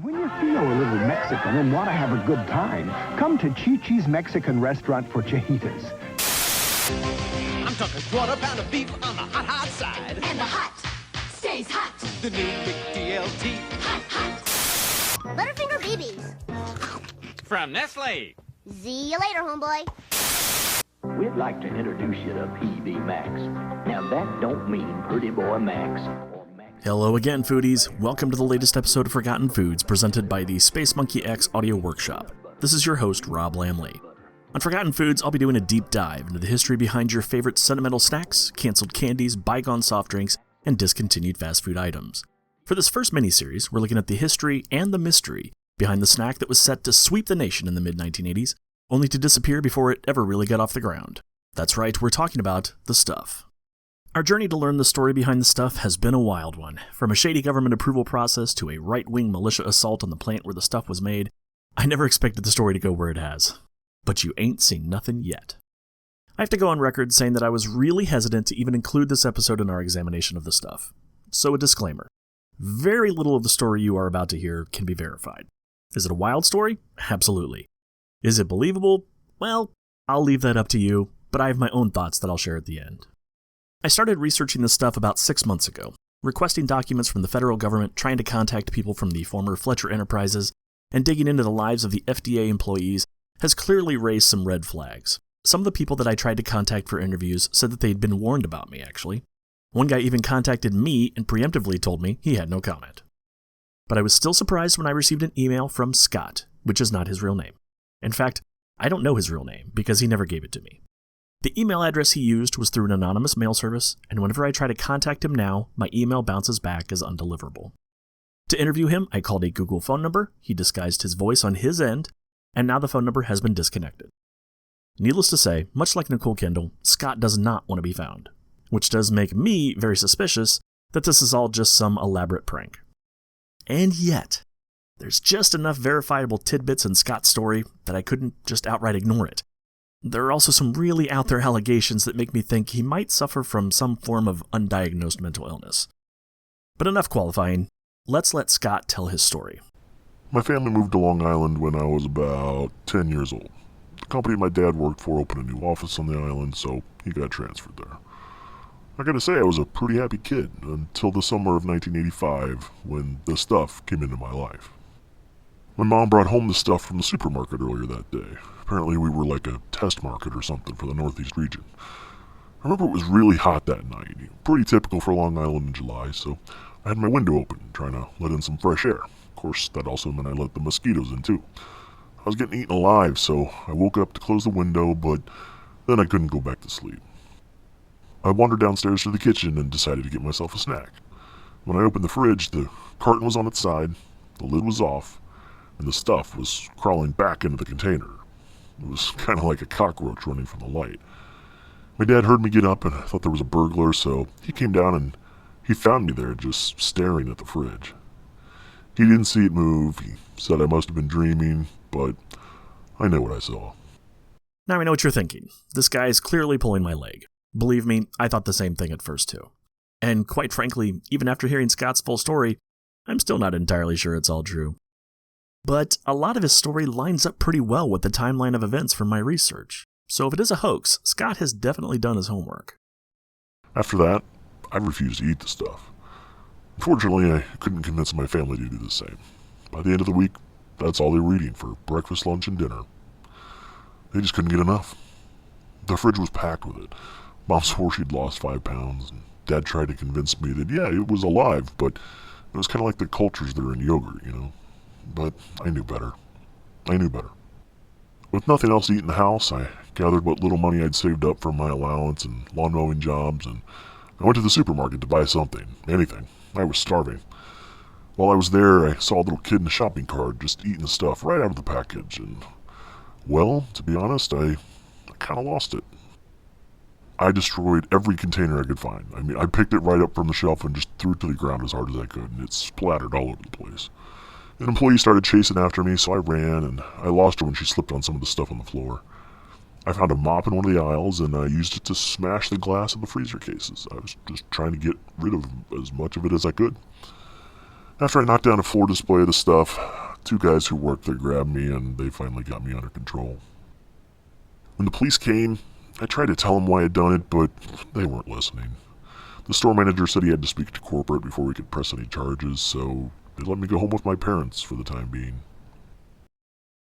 When you feel a little Mexican and want to have a good time, come to Chi-Chi's Mexican restaurant for fajitas. I'm talking quarter pound of beef on the hot, hot side. And the hot stays hot. The new McDLT. Hot, hot. Butterfinger BBs. From Nestle. See you later, homeboy. We'd like to introduce you to PB Max. Now that don't mean Pretty Boy Max. Hello again, foodies. Welcome to the latest episode of Forgotten Foods, presented by the Space Monkey X Audio Workshop. This is your host, Rob Lammle. On Forgotten Foods, I'll be doing a deep dive into the history behind your favorite sentimental snacks, canceled candies, bygone soft drinks, and discontinued fast food items. For this first mini-series, we're looking at the history and the mystery behind the snack that was set to sweep the nation in the mid-1980s, only to disappear before it ever really got off the ground. That's right, we're talking about the stuff. Our journey to learn the story behind the stuff has been a wild one. From a shady government approval process to a right-wing militia assault on the plant where the stuff was made, I never expected the story to go where it has. But you ain't seen nothing yet. I have to go on record saying that I was really hesitant to even include this episode in our examination of the stuff. So a disclaimer. Very little of the story you are about to hear can be verified. Is it a wild story? Absolutely. Is it believable? Well, I'll leave that up to you, but I have my own thoughts that I'll share at the end. I started researching this stuff about 6 months ago, requesting documents from the federal government, trying to contact people from the former Fletcher Enterprises, and digging into the lives of the FDA employees has clearly raised some red flags. Some of the people that I tried to contact for interviews said that they'd been warned about me, actually. One guy even contacted me and preemptively told me he had no comment. But I was still surprised when I received an email from Scott, which is not his real name. In fact, I don't know his real name because he never gave it to me. The email address he used was through an anonymous mail service, and whenever I try to contact him now, my email bounces back as undeliverable. To interview him, I called a Google phone number, he disguised his voice on his end, and now the phone number has been disconnected. Needless to say, much like Nicole Kendall, Scott does not want to be found, which does make me very suspicious that this is all just some elaborate prank. And yet, there's just enough verifiable tidbits in Scott's story that I couldn't just outright ignore it. There are also some really out there allegations that make me think he might suffer from some form of undiagnosed mental illness. But enough qualifying, let's let Scott tell his story. My family moved to Long Island when I was about 10 years old. The company my dad worked for opened a new office on the island, so he got transferred there. I gotta say, I was a pretty happy kid until the summer of 1985 when the stuff came into my life. My mom brought home the stuff from the supermarket earlier that day. Apparently we were like a test market or something for the Northeast region. I remember it was really hot that night, pretty typical for Long Island in July, so I had my window open, trying to let in some fresh air. Of course, that also meant I let the mosquitoes in too. I was getting eaten alive, so I woke up to close the window, but then I couldn't go back to sleep. I wandered downstairs to the kitchen and decided to get myself a snack. When I opened the fridge, the carton was on its side, the lid was off, and the stuff was crawling back into the container. It was kind of like a cockroach running from the light. My dad heard me get up and I thought there was a burglar, so he came down and he found me there just staring at the fridge. He didn't see it move. He said I must have been dreaming, but I know what I saw. Now I know what you're thinking. This guy is clearly pulling my leg. Believe me, I thought the same thing at first too. And quite frankly, even after hearing Scott's full story, I'm still not entirely sure it's all true. But a lot of his story lines up pretty well with the timeline of events from my research. So if it is a hoax, Scott has definitely done his homework. After that, I refused to eat the stuff. Unfortunately, I couldn't convince my family to do the same. By the end of the week, that's all they were eating for breakfast, lunch, and dinner. They just couldn't get enough. The fridge was packed with it. Mom swore she'd lost 5 pounds, and Dad tried to convince me that, yeah, it was alive, but it was kind of like the cultures that are in yogurt, you know. But I knew better. With nothing else to eat in the house, I gathered what little money I'd saved up from my allowance and lawn mowing jobs, and I went to the supermarket to buy something, anything. I was starving. While I was there, I saw a little kid in a shopping cart just eating the stuff right out of the package, and, well, to be honest, I kind of lost it. I destroyed every container I could find. I mean, I picked it right up from the shelf and just threw it to the ground as hard as I could, and it splattered all over the place. An employee started chasing after me, so I ran, and I lost her when she slipped on some of the stuff on the floor. I found a mop in one of the aisles, and I used it to smash the glass of the freezer cases. I was just trying to get rid of as much of it as I could. After I knocked down a floor display of the stuff, 2 guys who worked there grabbed me and they finally got me under control. When the police came, I tried to tell them why I'd done it, but they weren't listening. The store manager said he had to speak to corporate before we could press any charges, so they let me go home with my parents for the time being.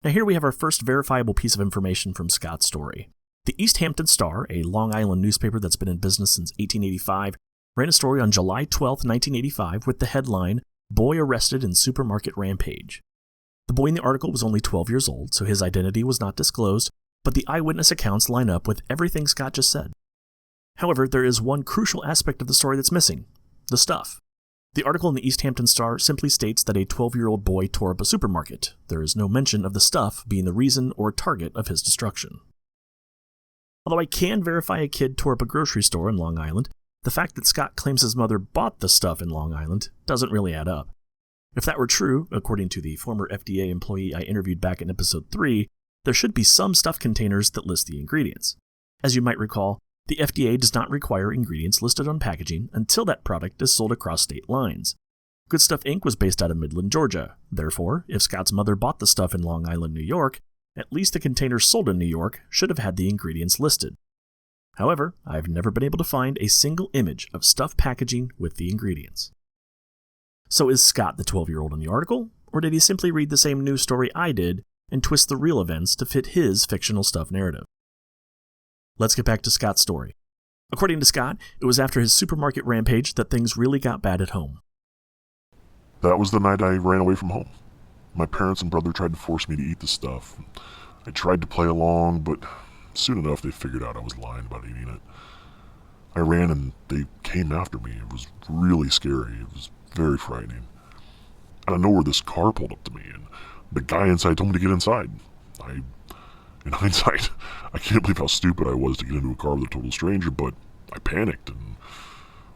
Now here we have our first verifiable piece of information from Scott's story. The East Hampton Star, a Long Island newspaper that's been in business since 1885, ran a story on July 12, 1985 with the headline, "Boy Arrested in Supermarket Rampage." The boy in the article was only 12 years old, so his identity was not disclosed, but the eyewitness accounts line up with everything Scott just said. However, there is one crucial aspect of the story that's missing: the stuff. The article in the East Hampton Star simply states that a 12-year-old boy tore up a supermarket. There is no mention of the stuff being the reason or target of his destruction. Although I can verify a kid tore up a grocery store in Long Island, the fact that Scott claims his mother bought the stuff in Long Island doesn't really add up. If that were true, according to the former FDA employee I interviewed back in episode 3, there should be some stuff containers that list the ingredients. As you might recall, the FDA does not require ingredients listed on packaging until that product is sold across state lines. Good Stuff Inc. was based out of Midland, Georgia. Therefore, if Scott's mother bought the stuff in Long Island, New York, at least the containers sold in New York should have had the ingredients listed. However, I've never been able to find a single image of stuff packaging with the ingredients. So is Scott the 12-year-old in the article, or did he simply read the same news story I did and twist the real events to fit his fictional stuff narrative? Let's get back to Scott's story. According to Scott, it was after his supermarket rampage that things really got bad at home. That was the night I ran away from home. My parents and brother tried to force me to eat the stuff. I tried to play along, but soon enough they figured out I was lying about eating it. I ran and they came after me. It was really scary. It was very frightening. Out of nowhere, this car pulled up to me, and the guy inside told me to get inside. In hindsight, I can't believe how stupid I was to get into a car with a total stranger, but I panicked, and,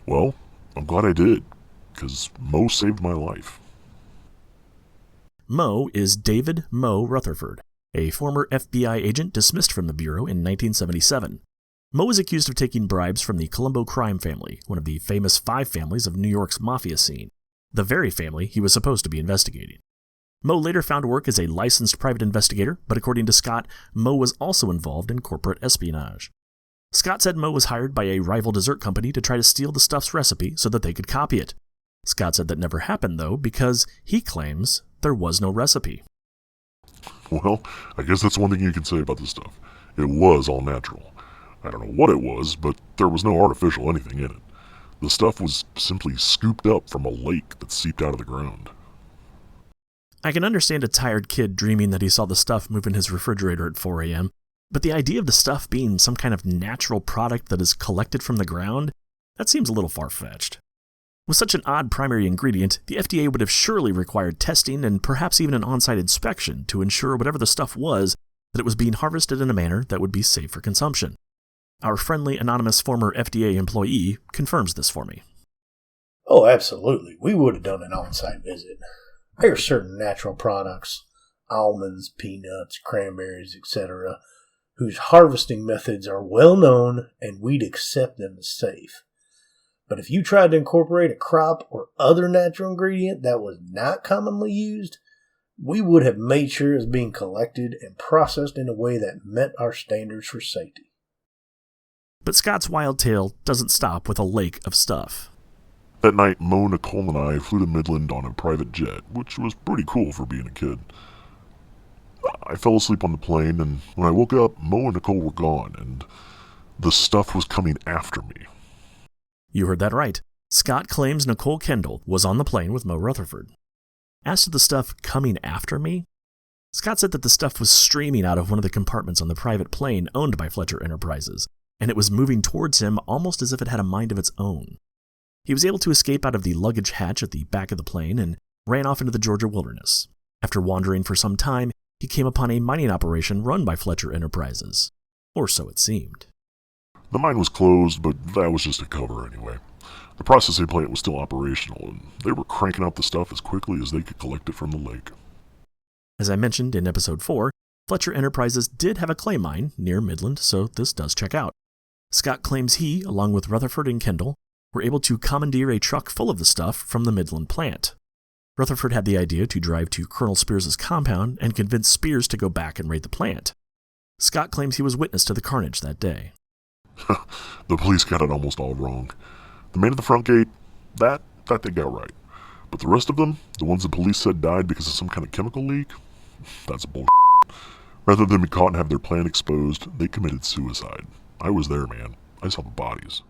well, I'm glad I did, because Mo saved my life. Mo is David Mo Rutherford, a former FBI agent dismissed from the Bureau in 1977. Mo is accused of taking bribes from the Colombo crime family, one of the famous 5 families of New York's mafia scene, the very family he was supposed to be investigating. Mo later found work as a licensed private investigator, but according to Scott, Mo was also involved in corporate espionage. Scott said Mo was hired by a rival dessert company to try to steal the stuff's recipe so that they could copy it. Scott said that never happened, though, because he claims there was no recipe. Well, I guess that's one thing you can say about this stuff. It was all natural. I don't know what it was, but there was no artificial anything in it. The stuff was simply scooped up from a lake that seeped out of the ground. I can understand a tired kid dreaming that he saw the stuff move in his refrigerator at 4 a.m., but the idea of the stuff being some kind of natural product that is collected from the ground, that seems a little far-fetched. With such an odd primary ingredient, the FDA would have surely required testing and perhaps even an on-site inspection to ensure whatever the stuff was, that it was being harvested in a manner that would be safe for consumption. Our friendly, anonymous former FDA employee confirms this for me. Oh, absolutely. We would have done an on-site visit. There are certain natural products, almonds, peanuts, cranberries, etc., whose harvesting methods are well known and we'd accept them as safe. But if you tried to incorporate a crop or other natural ingredient that was not commonly used, we would have made sure it was being collected and processed in a way that met our standards for safety. But Scott's wild tale doesn't stop with a lake of stuff. That night, Mo, Nicole, and I flew to Midland on a private jet, which was pretty cool for being a kid. I fell asleep on the plane, and when I woke up, Mo and Nicole were gone, and the stuff was coming after me. You heard that right. Scott claims Nicole Kendall was on the plane with Mo Rutherford. As to the stuff coming after me, Scott said that the stuff was streaming out of one of the compartments on the private plane owned by Fletcher Enterprises, and it was moving towards him almost as if it had a mind of its own. He was able to escape out of the luggage hatch at the back of the plane and ran off into the Georgia wilderness. After wandering for some time, he came upon a mining operation run by Fletcher Enterprises. Or so it seemed. The mine was closed, but that was just a cover anyway. The processing plant was still operational, and they were cranking out the stuff as quickly as they could collect it from the lake. As I mentioned in episode 4, Fletcher Enterprises did have a clay mine near Midland, so this does check out. Scott claims he, along with Rutherford and Kendall, were able to commandeer a truck full of the stuff from the Midland plant. Rutherford had the idea to drive to Colonel Spears' compound and convince Spears to go back and raid the plant. Scott claims he was witness to the carnage that day. The police got it almost all wrong. The man at the front gate, that they got right. But the rest of them, the ones the police said died because of some kind of chemical leak, that's bullshit. Rather than be caught and have their plan exposed, they committed suicide. I was there, man. I saw the bodies.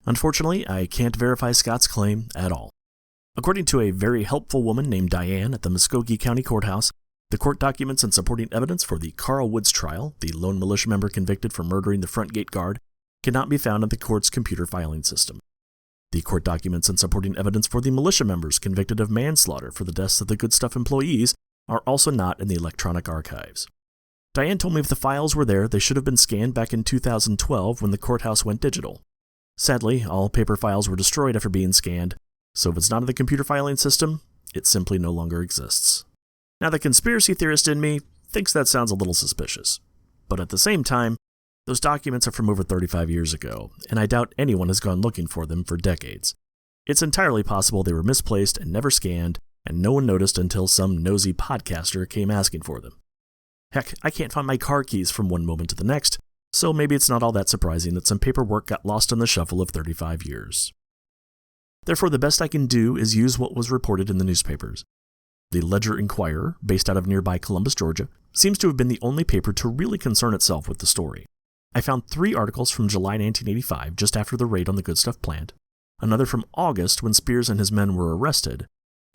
Unfortunately, I can't verify Scott's claim at all. According to a very helpful woman named Diane at the Muskogee County Courthouse, the court documents and supporting evidence for the Carl Woods trial, the lone militia member convicted for murdering the front gate guard, cannot be found in the court's computer filing system. The court documents and supporting evidence for the militia members convicted of manslaughter for the deaths of the Good Stuff employees are also not in the electronic archives. Diane told me if the files were there, they should have been scanned back in 2012 when the courthouse went digital. Sadly, all paper files were destroyed after being scanned, so if it's not in the computer filing system, it simply no longer exists. Now, the conspiracy theorist in me thinks that sounds a little suspicious, but at the same time, those documents are from over 35 years ago, and I doubt anyone has gone looking for them for decades. It's entirely possible they were misplaced and never scanned, and no one noticed until some nosy podcaster came asking for them. Heck, I can't find my car keys from one moment to the next, so maybe it's not all that surprising that some paperwork got lost in the shuffle of 35 years. Therefore, the best I can do is use what was reported in the newspapers. The Ledger-Inquirer, based out of nearby Columbus, Georgia, seems to have been the only paper to really concern itself with the story. I found 3 articles from July 1985, just after the raid on the Good Stuff plant, another from August when Spears and his men were arrested,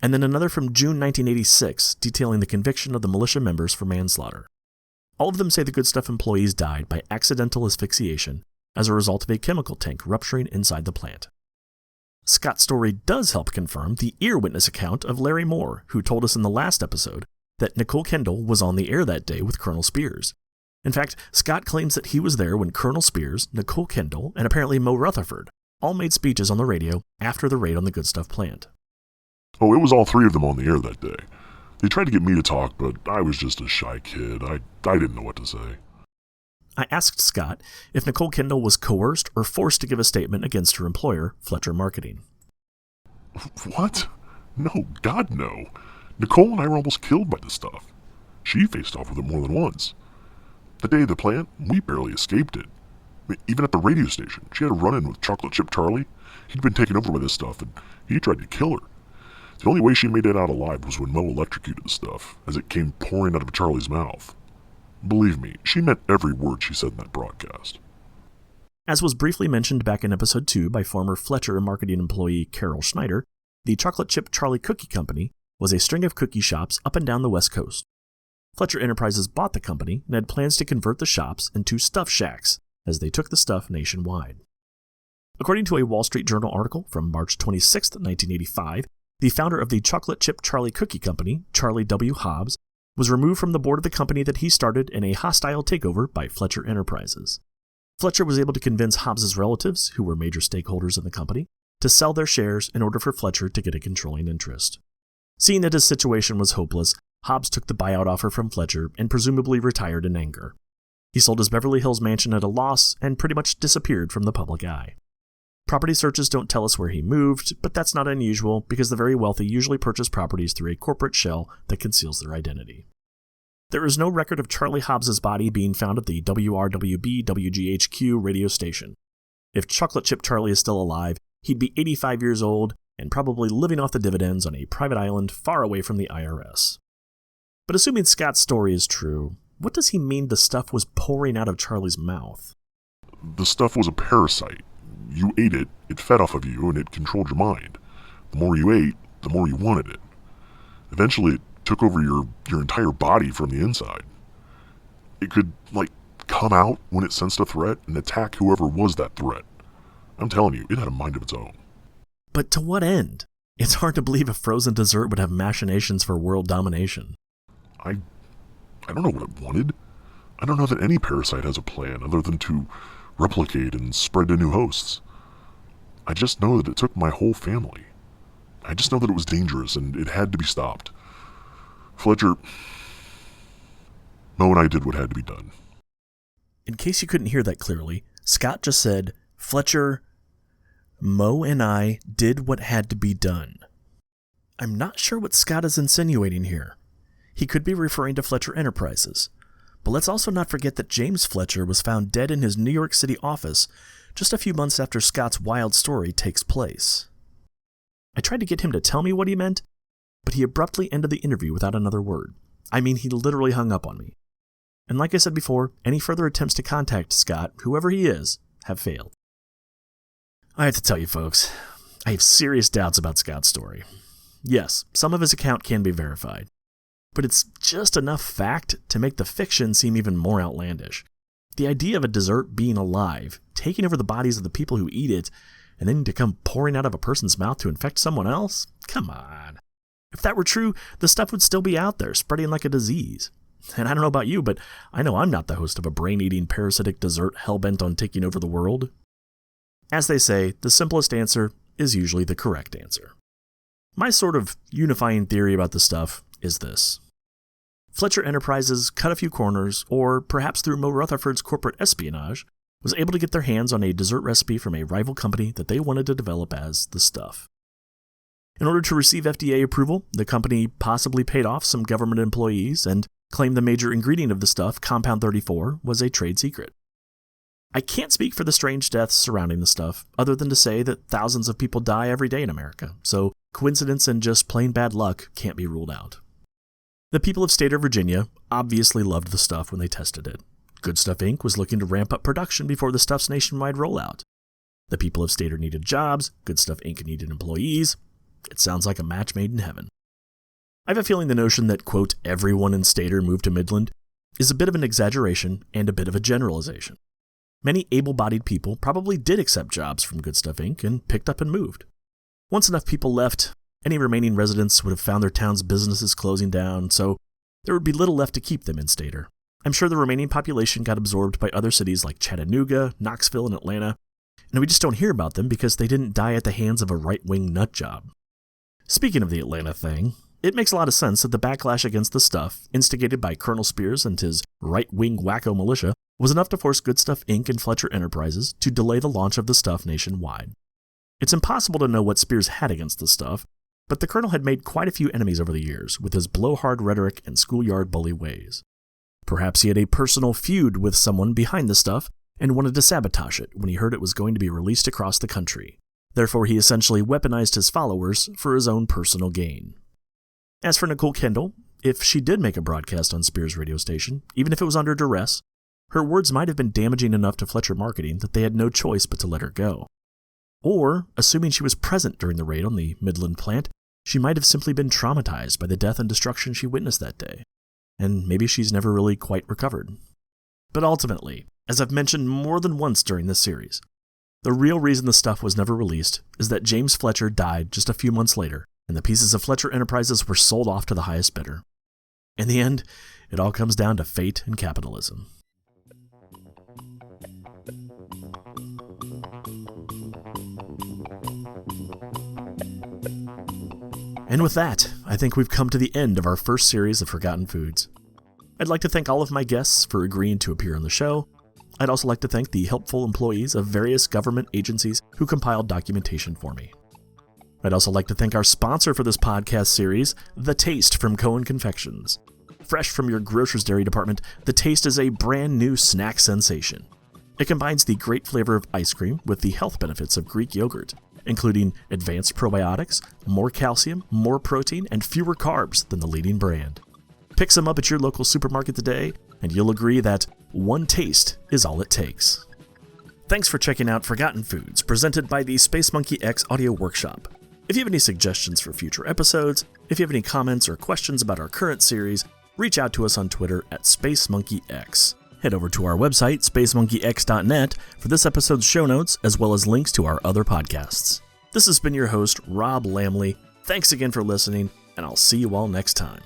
and then another from June 1986 detailing the conviction of the militia members for manslaughter. All of them say the Good Stuff employees died by accidental asphyxiation as a result of a chemical tank rupturing inside the plant. Scott's story does help confirm the ear witness account of Larry Moore, who told us in the last episode that Nicole Kendall was on the air that day with Colonel Spears. In fact, Scott claims that he was there when Colonel Spears, Nicole Kendall, and apparently Mo Rutherford all made speeches on the radio after the raid on the Good Stuff plant. Oh, it was all 3 of them on the air that day. They tried to get me to talk, but I was just a shy kid. I didn't know what to say. I asked Scott if Nicole Kendall was coerced or forced to give a statement against her employer, Fletcher Marketing. What? No, God no. Nicole and I were almost killed by this stuff. She faced off with it more than once. The day of the plant, we barely escaped it. Even at the radio station, she had a run-in with Chocolate Chip Charlie. He'd been taken over by this stuff, and he tried to kill her. The only way she made it out alive was when Mo electrocuted the stuff, as it came pouring out of Charlie's mouth. Believe me, she meant every word she said in that broadcast. As was briefly mentioned back in episode 2 by former Fletcher marketing employee Carol Schneider, the Chocolate Chip Charlie Cookie Company was a string of cookie shops up and down the West Coast. Fletcher Enterprises bought the company and had plans to convert the shops into stuff shacks as they took the stuff nationwide. According to a Wall Street Journal article from March 26, 1985, the founder of the Chocolate Chip Charlie Cookie Company, Charlie W. Hobbs, was removed from the board of the company that he started in a hostile takeover by Fletcher Enterprises. Fletcher was able to convince Hobbs's relatives, who were major stakeholders in the company, to sell their shares in order for Fletcher to get a controlling interest. Seeing that his situation was hopeless, Hobbs took the buyout offer from Fletcher and presumably retired in anger. He sold his Beverly Hills mansion at a loss and pretty much disappeared from the public eye. Property searches don't tell us where he moved, but that's not unusual because the very wealthy usually purchase properties through a corporate shell that conceals their identity. There is no record of Charlie Hobbs's body being found at the WRWB WGHQ radio station. If Chocolate Chip Charlie is still alive, he'd be 85 years old and probably living off the dividends on a private island far away from the IRS. But assuming Scott's story is true, what does he mean the stuff was pouring out of Charlie's mouth? The stuff was a parasite. You ate it, it fed off of you, and it controlled your mind. The more you ate, the more you wanted it. Eventually, it took over your entire body from the inside. It could, come out when it sensed a threat and attack whoever was that threat. I'm telling you, it had a mind of its own. But to what end? It's hard to believe a frozen dessert would have machinations for world domination. I don't know what it wanted. I don't know that any parasite has a plan other than to replicate and spread to new hosts. I just know that it took my whole family. I just know that it was dangerous and it had to be stopped. Fletcher, Mo and I did what had to be done. In case you couldn't hear that clearly, Scott just said, Fletcher, Mo and I did what had to be done. I'm not sure what Scott is insinuating here. He could be referring to Fletcher Enterprises. But let's also not forget that James Fletcher was found dead in his New York City office just a few months after Scott's wild story takes place. I tried to get him to tell me what he meant, but he abruptly ended the interview without another word. I mean, he literally hung up on me. And like I said before, any further attempts to contact Scott, whoever he is, have failed. I have to tell you folks, I have serious doubts about Scott's story. Yes, some of his account can be verified, but it's just enough fact to make the fiction seem even more outlandish. The idea of a dessert being alive, taking over the bodies of the people who eat it, and then to come pouring out of a person's mouth to infect someone else? Come on. If that were true, the stuff would still be out there, spreading like a disease. And I don't know about you, but I know I'm not the host of a brain-eating parasitic dessert hell-bent on taking over the world. As they say, the simplest answer is usually the correct answer. My sort of unifying theory about the stuff is this. Fletcher Enterprises cut a few corners, or perhaps through Mo Rutherford's corporate espionage, was able to get their hands on a dessert recipe from a rival company that they wanted to develop as the stuff. In order to receive FDA approval, the company possibly paid off some government employees and claimed the major ingredient of the stuff, Compound 34, was a trade secret. I can't speak for the strange deaths surrounding the stuff, other than to say that thousands of people die every day in America, so coincidence and just plain bad luck can't be ruled out. The people of Stater, Virginia, obviously loved the stuff when they tested it. Good Stuff Inc. was looking to ramp up production before the stuff's nationwide rollout. The people of Stater needed jobs, Good Stuff Inc. needed employees. It sounds like a match made in heaven. I have a feeling the notion that, quote, everyone in Stater moved to Midland is a bit of an exaggeration and a bit of a generalization. Many able-bodied people probably did accept jobs from Good Stuff Inc. and picked up and moved. Once enough people left, any remaining residents would have found their town's businesses closing down, so there would be little left to keep them in Stater. I'm sure the remaining population got absorbed by other cities like Chattanooga, Knoxville, and Atlanta, and we just don't hear about them because they didn't die at the hands of a right-wing nut job. Speaking of the Atlanta thing, it makes a lot of sense that the backlash against the stuff, instigated by Colonel Spears and his right-wing wacko militia, was enough to force Good Stuff Inc. and Fletcher Enterprises to delay the launch of the stuff nationwide. It's impossible to know what Spears had against the stuff, but the Colonel had made quite a few enemies over the years with his blowhard rhetoric and schoolyard bully ways. Perhaps he had a personal feud with someone behind the stuff and wanted to sabotage it when he heard it was going to be released across the country. Therefore, he essentially weaponized his followers for his own personal gain. As for Nicole Kendall, if she did make a broadcast on Spears' radio station, even if it was under duress, her words might have been damaging enough to Fletcher Marketing that they had no choice but to let her go. Or, assuming she was present during the raid on the Midland plant, she might have simply been traumatized by the death and destruction she witnessed that day, and maybe she's never really quite recovered. But ultimately, as I've mentioned more than once during this series, the real reason the stuff was never released is that James Fletcher died just a few months later, and the pieces of Fletcher Enterprises were sold off to the highest bidder. In the end, it all comes down to fate and capitalism. And with that, I think we've come to the end of our first series of Forgotten Foods. I'd like to thank all of my guests for agreeing to appear on the show. I'd also like to thank the helpful employees of various government agencies who compiled documentation for me. I'd also like to thank our sponsor for this podcast series, The Taste from Cohen Confections. Fresh from your grocer's dairy department, The Taste is a brand new snack sensation. It combines the great flavor of ice cream with the health benefits of Greek yogurt, including advanced probiotics, more calcium, more protein, and fewer carbs than the leading brand. Pick some up at your local supermarket today, and you'll agree that one taste is all it takes. Thanks for checking out Forgotten Foods, presented by the Space Monkey X Audio Workshop. If you have any suggestions for future episodes, if you have any comments or questions about our current series, reach out to us on Twitter at SpaceMonkeyX. Head over to our website, spacemonkeyx.net, for this episode's show notes, as well as links to our other podcasts. This has been your host, Rob Lammle. Thanks again for listening, and I'll see you all next time.